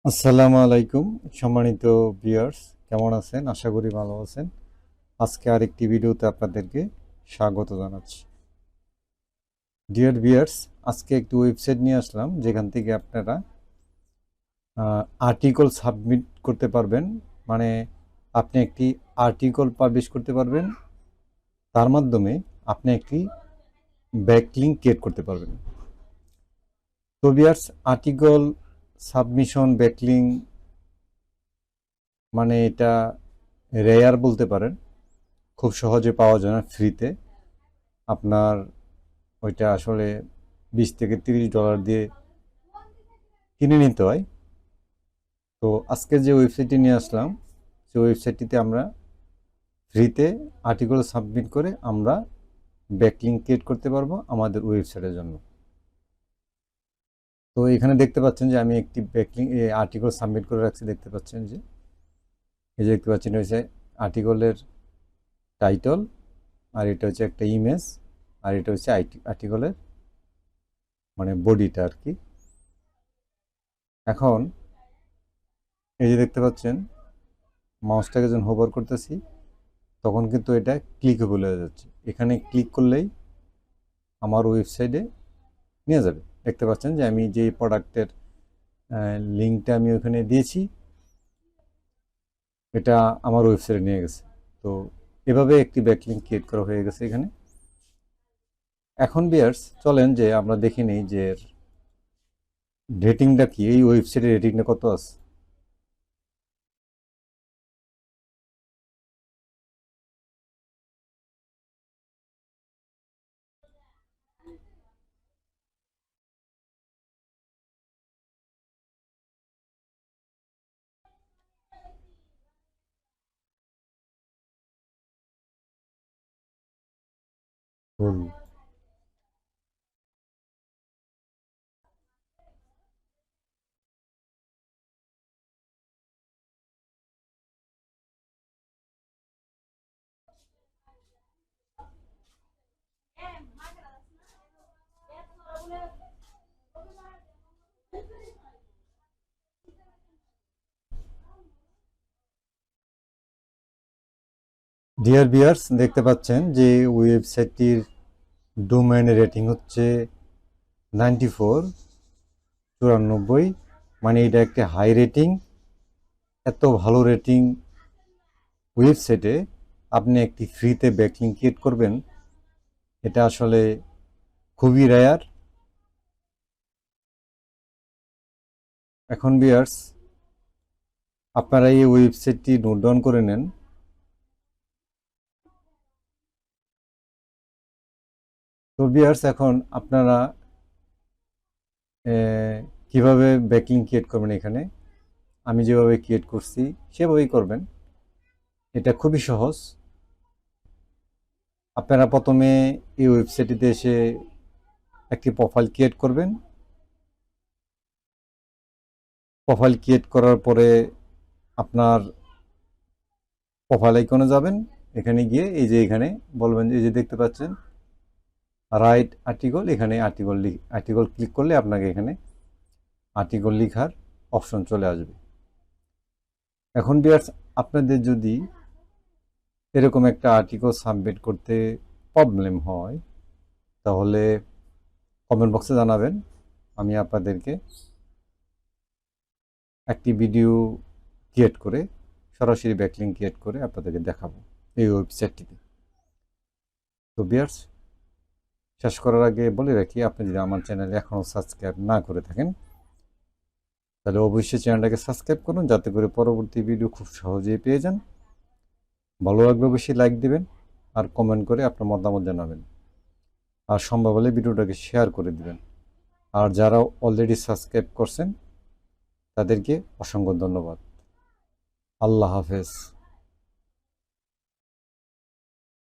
আসসালামু আলাইকুম সম্মানিত ভিউয়ার্স, কেমন আছেন? আশা করি ভালো আছেন। আজকে আরেকটি ভিডিওতে আপনাদেরকে স্বাগত জানাচ্ছি। ডিয়ার ভিউয়ার্স, আজকে একটি ওয়েবসাইট নিয়ে আসলাম যেখান থেকে আপনারা আর্টিকেল সাবমিট করতে পারবেন। মানে আপনি একটি আর্টিকেল পাবলিশ করতে পারবেন, তার মাধ্যমে আপনি একটি ব্যাকলিঙ্ক ক্রিয়েট করতে পারবেন। তো ভিউয়ার্স, আর্টিকেল সাবমিশন ব্যাকলিঙ্ক মানে এটা রেয়ার বলতে পারেন, খুব সহজে পাওয়া যায় না ফ্রিতে। আপনার ওইটা আসলে $20 থেকে $30 দিয়ে কিনে নিতে হয়। তো আজকে যে ওয়েবসাইটটি নিয়ে আসলাম, সেই ওয়েবসাইটটিতে আমরা ফ্রিতে আর্টিকেল সাবমিট করে আমরা ব্যাকলিঙ্ক ক্রিয়েট করতে পারবো আমাদের ওয়েবসাইটের জন্য। তো এখানে দেখতে পাচ্ছেন যে আমি একটি ব্যাকলিঙ্ক আর্টিকেল সাবমিট করে রাখছি। দেখতে পাচ্ছেন যে এই যে দেখতে পাচ্ছেন হচ্ছে আর্টিকেলের টাইটল, আর এটা হচ্ছে একটা ইমেজ, আর এটা হচ্ছে আর্টিকেলের মানে বডিটা আর কি। এখন এই যে দেখতে পাচ্ছেন মাউসটাকে যখন হোভার করতেছি তখন কিন্তু এটা ক্লিকেবল হয়ে যাচ্ছে। এখানে ক্লিক করলেই আমার ওয়েবসাইটে নিয়ে যাবে। দেখতে পাচ্ছেন যে আমি যে প্রোডাক্টের লিঙ্কটা আমি ওখানে দিয়েছি এটা আমার ওয়েবসাইটে নিয়ে গেছে। তো এভাবে একটি ব্যাকলিঙ্ক ক্রিয়েট করা হয়ে গেছে এখানে। এখন ভিউয়ার্স চলেন যে আমরা দেখে নিই যে রেটিংটা কি, এই ওয়েবসাইটের রেটিংটা কত আছে। হুম। ডিয়ার ভিউয়ার্স, দেখতে পাচ্ছেন যে ওয়েবসাইটটির ডোমেইনের রেটিং হচ্ছে 94, 94। মানে এটা একটা হাই রেটিং। এত ভালো রেটিং ওয়েবসাইটে আপনি একটি ফ্রিতে ব্যাকলিঙ্ক ক্রিয়েট করবেন, এটা আসলে খুবই রেয়ার। এখন ভিউয়ার্স আপনারা এই ওয়েবসাইটটি নোট ডাউন করে নেন। তো ভিউয়ার্স এখন আপনারা কিভাবে ব্যাকলিঙ্ক ক্রিয়েট করবেন, এখানে আমি যেভাবে ক্রিয়েট করছি সেভাবেই করবেন। এটা খুবই সহজ। আপনারা প্রথমে এই ওয়েবসাইটটিতে এসে একটি প্রোফাইল ক্রিয়েট করবেন। প্রোফাইল ক্রিয়েট করার পরে আপনার প্রোফাইল আইকনে যাবেন। এখানে গিয়ে এই যে এখানে বলবেন, এই যে দেখতে পাচ্ছেন রাইট আর্টিকেল, এখানে আর্টিকেল ক্লিক করলে আপনাকে এখানে আর্টিকেল লেখার অপশন চলে আসবে। এখন ভিউয়ার্স আপনাদের যদি এরকম একটা আর্টিকেল সাবমিট করতে প্রবলেম হয় তাহলে কমেন্ট বক্সে জানাবেন। আমি আপনাদেরকে একটি ভিডিও ক্রিয়েট করে সরাসরি ব্যাকলিঙ্ক ক্রিয়েট করে আপনাদেরকে দেখাবো এই ওয়েবসাইটটিতে। তো ভিউয়ার্স শেষ করার আগে বলে রাখি, আপনি যদি আমার চ্যানেলে এখনও সাবস্ক্রাইব না করে থাকেন তাহলে অবশ্যই চ্যানেলটাকে সাবস্ক্রাইব করুন, যাতে করে পরবর্তী ভিডিও খুব সহজেই পেয়ে যান। ভালো লাগলে অবশ্যই লাইক দিবেন আর কমেন্ট করে আপনার মতামত জানাবেন, আর সম্ভব হলে ভিডিওটাকে শেয়ার করে দিবেন। আর যারা অলরেডি সাবস্ক্রাইব করছেন তাদেরকে অসংখ্য ধন্যবাদ। আল্লাহ হাফেজ।